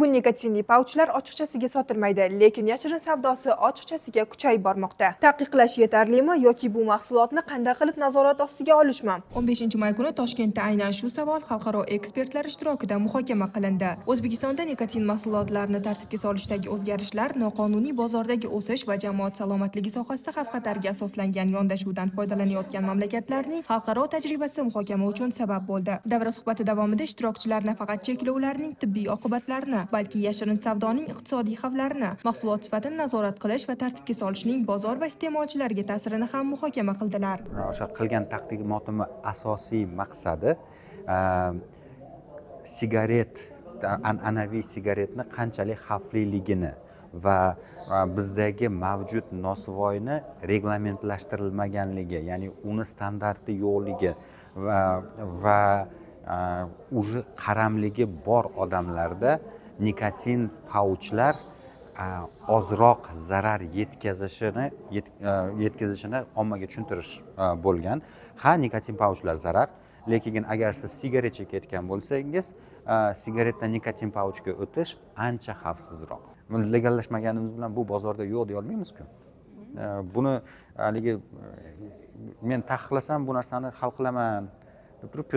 Bugun nikotinli pouchlar ochiqchasiga sotilmaydi, lekin yashirin savdosi ochiqchasiga kuchayib bormoqda. Taqiqlash yetarlimi yoki bu mahsulotni qanday qilib nazorat ostiga olishmi? 15-may kuni Toshkentda aynan shu savol xalqaro ekspertlar ishtirokida muhokama qilindi. O'zbekistonda nikotin mahsulotlarini tartibga solishdagi o'zgarishlar noqonuniy bozordagi o'sish va jamoat salomatligi sohasida xavf-xatarga asoslangan yondashuvdan foydalanayotgan mamlakatlarning xalqaro tajribasi muhokama uchun sabab bo'ldi. Davra suhbati davomida ishtirokchilar nafaqat cheklovlarning tibbiy oqibatlarini, balki yashirin savdoning iqtisodiy xavflarini, mahsulot sifatini nazorat qilish va tartibga solishning bozor va iste'molchilarga ta'sirini ham muhokama qildilar. O'sha qilgan taqdimotimning asosiy maqsadi sigaret, an'anaviy sigaretni qanchalik xavfliligini va bizdagi mavjud nosvoyni reglamentlashtirilmaganligi, ya'ni uni standarti yo'qligi va уже qaramligi bor odamlarda nikotin pouchlar ozroq zarar yetkazishini ommaga tushuntirish bo'lgan. Ha, nikotin pouchlar zarar, lekin agar siz sigaret chekayotgan bo'lsangiz, sigaretdan nikotin pouchga o'tish ancha xavfsizroq. Buni legallashmaganimiz bilan bu bozorda yo'q deya olmaymiz-ku. Buni haligi men taqiqlasam bu narsani hal qilaman deb turib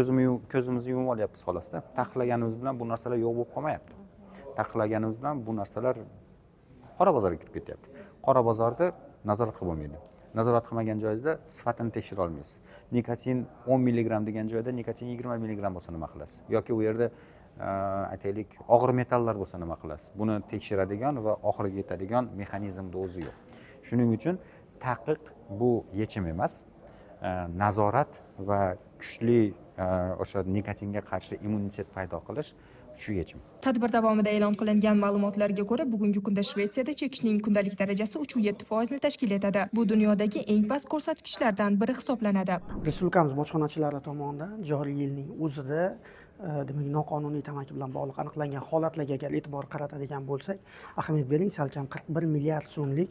ko'zimizni yumib olyapmiz xolosda. Taqiqlaganimiz bilan bu narsalar yo'q bo'lib qolmayapti. Taqiqlaganimiz bilan bu narsalar qora bozorga kirib ketyapti. Qora bozorda nazorat qilib bo'lmaydi. Nazorat qilmagan joyingizda sifatini tekshira olmaysiz. Nikotin 10 mg degan joyda nikotin 20 mg bo'lsa nima qilasiz? Yoki u yerda aytaylik og'ir metallar bo'lsa nima qilasiz? Buni tekshiradigan va oxiriga yetadigan mexanizmda o'zi yo'q. Shuning uchun taqiq bu yechim emas. Nazorat va kuchli o'sha nikotinga qarshi immunitet paydo qilish shu yechim. Tadbir davomida e'lon qilingan ma'lumotlarga ko'ra, bugungi kunda Shvetsiyada chekishning kundalik darajasi 3,7% ni tashkil etadi. Bu dunyodagi eng past ko'rsatkichlardan biri hisoblanadi. Respublikamiz bojxonachilari tomonidan joriy yilning o'zida demak noqonuniy tamaki bilan bog'liq aniqlangan holatlarga agar e'tibor qaratadigan bo'lsak, ahamiyat bering, salkam 41 milliard so'mlik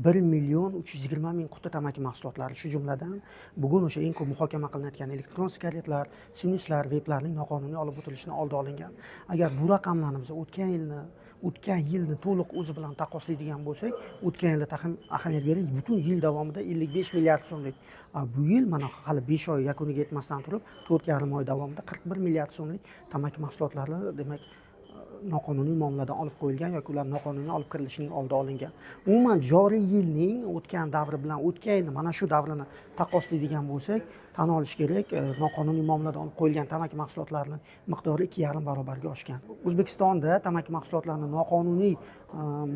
1,320,000 quti tamaki mahsulotlari, shu jumladan bugun o'sha eng ko'p muhokama qilinayotgan elektron sigaretlar, sinuslar, veplarning noqonuniy olib o'tilishining oldi olingan. Agar bu raqamlarni biz o'tgan yilni to'liq o'zi bilan taqqoslaydigan bo'lsak, o'tgan yilda ahamiyat bering, butun yil davomida 55 milliard so'mlik. Bu yil mana hali 5 oy yakuniga yetmasdan turib, 4,5 oy davomida 41 milliard so'mlik tamaki mahsulotlari demak noqonuniy muomaladan olib qo'yilgan yoki ular noqonuniy olib kirilishining oldi olingan. Umuman joriy yilning o'tgan davri bilan o'tgan yilni mana shu davrini taqqoslaydigan bo'lsak, tan olish kerak, noqonuniy muomaladan olib qo'yilgan tamaki mahsulotlarining miqdori 2,5 barobarga oshgan. O'zbekistonda tamaki mahsulotlarini noqonuniy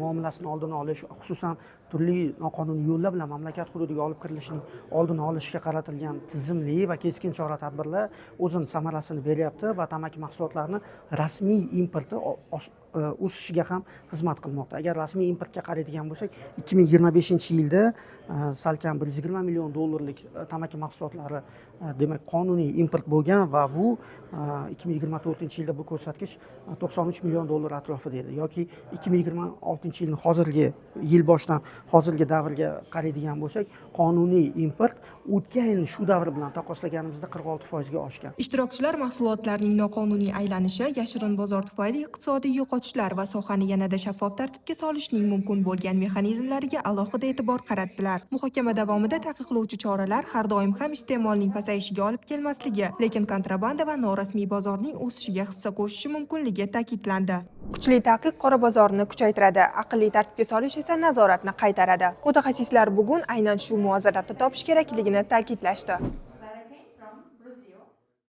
muomalasini oldini olish, xususan turli noqonuniy yo'llar bilan mamlakat hududiga olib kirilishining oldini olishga qaratilgan tizimli va keskin chora-tadbirlar o'zini samarasini beryapti va tamaki mahsulotlarini rasmiy importi o'sishiga ham xizmat qilmoqda. Agar rasmiy importga qaraydigan bo'lsak, 2025-yilda salkam 120 million dollarlik tamaki mahsulotlari demak qonuniy import bo'lgan va bu 2024-yilda bu ko'rsatkich 93 million dollar atrofida edi. Yoki 2026-yilning hozirgi yil boshidan hozirgi davrga qaraydigan bo'lsak, qonuniy import o'tgan yil shu davr bilan taqqoslaganimizda 46% ga oshgan. Ishtirokchilar mahsulotlarning noqonuniy aylanishi, yashirin bozor tufayli iqtisodiy yo'qotishlar va sohani yanada shaffof tartibga solishning mumkin bo'lgan mexanizmlariga alohida e'tibor qaratdilar. Muhokama davomida taqiqlovchi choralar har doim ham iste'molning pasayishiga olib kelmasligi, lekin kontrabanda va norasmiy bozorning o'sishiga hissa qo'shishi mumkinligi ta'kidlandi. Kuchli taqiq qora bozorni kuchaytiradi, aqlli tartibga solish esa nazoratni qaytaradi. Mutaxassislar bugun aynan shu muvozanatni topish kerakligini ta'kidlashdi.